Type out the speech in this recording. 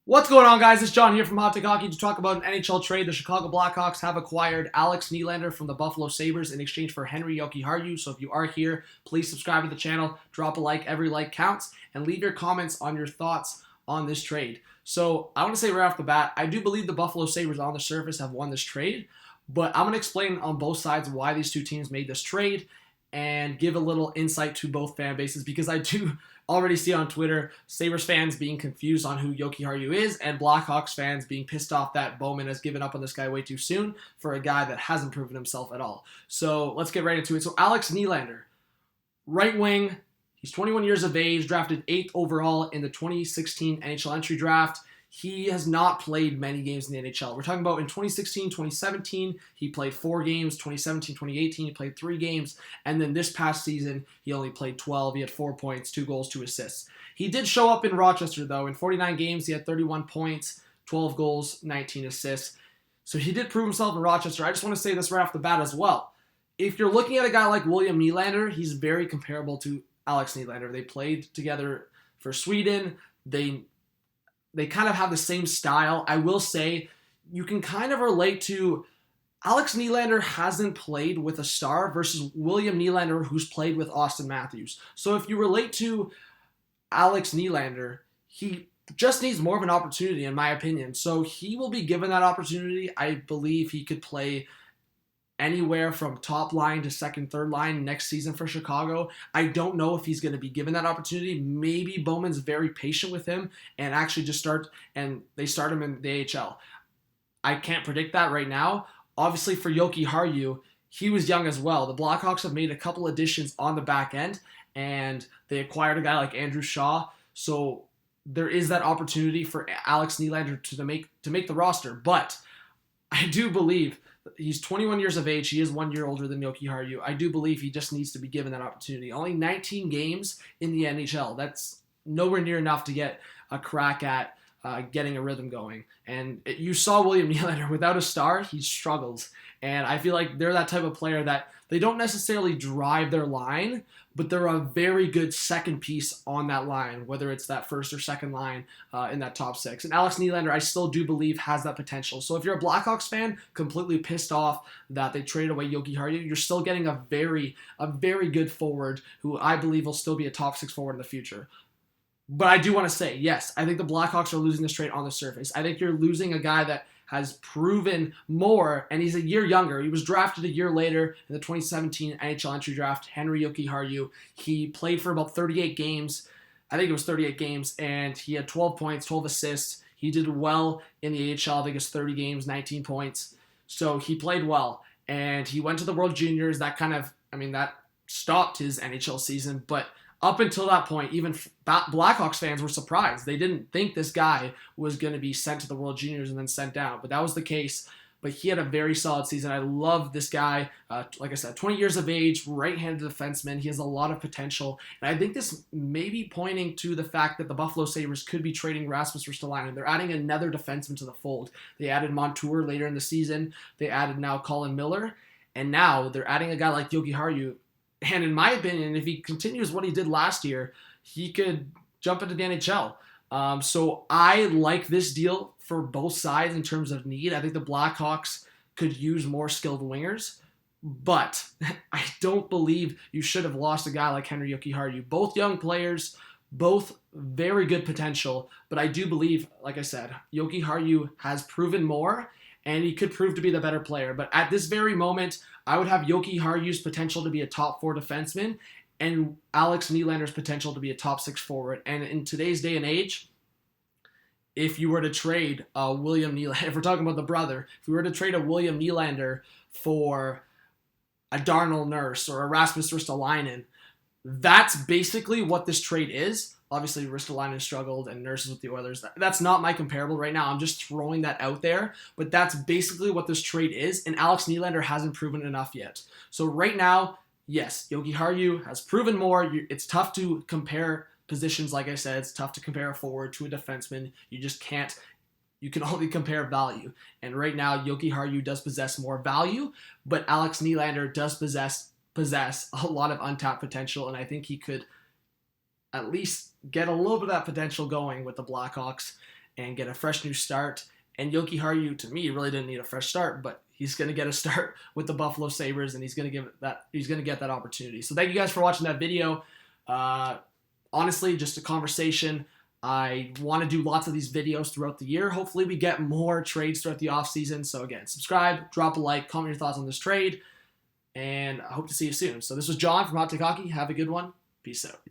What's going on, guys? It's John here from Hot Take Hockey to talk about an NHL trade. The Chicago Blackhawks have acquired Alex Nylander from the Buffalo Sabres in exchange for Henry Jokiharju. So if you are here, please subscribe to the channel, drop a like. Every like counts, and leave your comments on your thoughts on this trade. So I want to say right off the bat, I do believe the Buffalo Sabres on the surface have won this trade, but I'm going to explain on both sides why these two teams made this trade and give a little insight to both fan bases, because I do already see on Twitter Sabres fans being confused on who Jokiharju is and Blackhawks fans being pissed off that Bowman has given up on this guy way too soon for a guy that hasn't proven himself at all. So let's get right into it. So Alex Nylander, right wing, he's 21 years of age, drafted 8th overall in the 2016 NHL entry draft. He has not played many games in the NHL. We're talking about in 2016, 2017, he played 4 games. 2017, 2018, he played 3 games. And then this past season, he only played 12. He had 4 points, 2 goals, 2 assists. He did show up in Rochester, though. In 49 games, he had 31 points, 12 goals, 19 assists. So he did prove himself in Rochester. I just want to say this right off the bat as well. If you're looking at a guy like William Nylander, he's very comparable to Alex Nylander. They played together for Sweden. They kind of have the same style. I will say you can kind of relate to Alex Nylander hasn't played with a star versus William Nylander, who's played with Austin Matthews. So if you relate to Alex Nylander, he just needs more of an opportunity, in my opinion. So he will be given that opportunity. I believe he could play anywhere from top line to second, third line next season for Chicago. I don't know if he's going to be given that opportunity. Maybe Bowman's very patient with him and actually they start him in the AHL. I can't predict that right now. Obviously for Jokiharju, he was young as well. The Blackhawks have made a couple additions on the back end, and they acquired a guy like Andrew Shaw. So there is that opportunity for Alex Nylander to make the roster. But I do believe he's 21 years of age. He is 1 year older than Jokiharju. I do believe he just needs to be given that opportunity. Only 19 games in the NHL. That's nowhere near enough to get a crack at getting a rhythm going. And you saw William Nylander without a star, he struggles. And I feel like they're that type of player that they don't necessarily drive their line, but they're a very good second piece on that line, whether it's that first or second line in that top 6. And Alex Nylander, I still do believe, has that potential. So if you're a Blackhawks fan, completely pissed off that they traded away Jokiharju, you're still getting a very good forward who I believe will still be a top 6 forward in the future. But I do want to say, yes, I think the Blackhawks are losing this trade on the surface. I think you're losing a guy that has proven more, and he's a year younger. He was drafted a year later in the 2017 NHL entry draft, Henry Jokiharju. He played for about 38 games. I think it was 38 games, and he had 12 points, 12 assists. He did well in the AHL. I think it's 30 games, 19 points. So he played well, and he went to the World Juniors. That stopped his NHL season, but up until that point, even Blackhawks fans were surprised. They didn't think this guy was going to be sent to the World Juniors and then sent down, but that was the case. But he had a very solid season. I love this guy. Like I said, 20 years of age, right-handed defenseman. He has a lot of potential. And I think this may be pointing to the fact that the Buffalo Sabres could be trading Rasmus Ristolainen. They're adding another defenseman to the fold. They added Montour later in the season. They added now Colin Miller. And now they're adding a guy like Jokiharju. And in my opinion, if he continues what he did last year, he could jump into the NHL. So I like this deal for both sides in terms of need. I think the Blackhawks could use more skilled wingers, but I don't believe you should have lost a guy like Henry Jokiharju. Both young players, both very good potential, but I do believe, like I said, Jokiharju has proven more, and he could prove to be the better player. But at this very moment, I would have Jokiharju's potential to be a top 4 defenseman and Alex Nylander's potential to be a top 6 forward. And in today's day and age, if you were to trade William Nylander, if we're talking about the brother, if we were to trade a William Nylander for a Darnell Nurse or a Rasmus Ristolainen, that's basically what this trade is. Obviously, Ristolainen struggled and Nurse is with the Oilers. That's not my comparable right now. I'm just throwing that out there. But that's basically what this trade is. And Alex Nylander hasn't proven enough yet. So right now, yes, Jokiharju has proven more. It's tough to compare positions. Like I said, it's tough to compare a forward to a defenseman. You just can't. You can only compare value. And right now, Jokiharju does possess more value. But Alex Nylander does possess a lot of untapped potential. And I think he could at least get a little bit of that potential going with the Blackhawks. and get a fresh new start. And Jokiharju, to me, really didn't need a fresh start, but he's going to get a start with the Buffalo Sabres, and he's going to get that opportunity. So thank you guys for watching that video. Honestly, just a conversation. I want to do lots of these videos throughout the year. Hopefully we get more trades throughout the offseason. So again, subscribe, drop a like, comment your thoughts on this trade, and I hope to see you soon. So this was John from Hot Take Hockey. Have a good one. Peace out.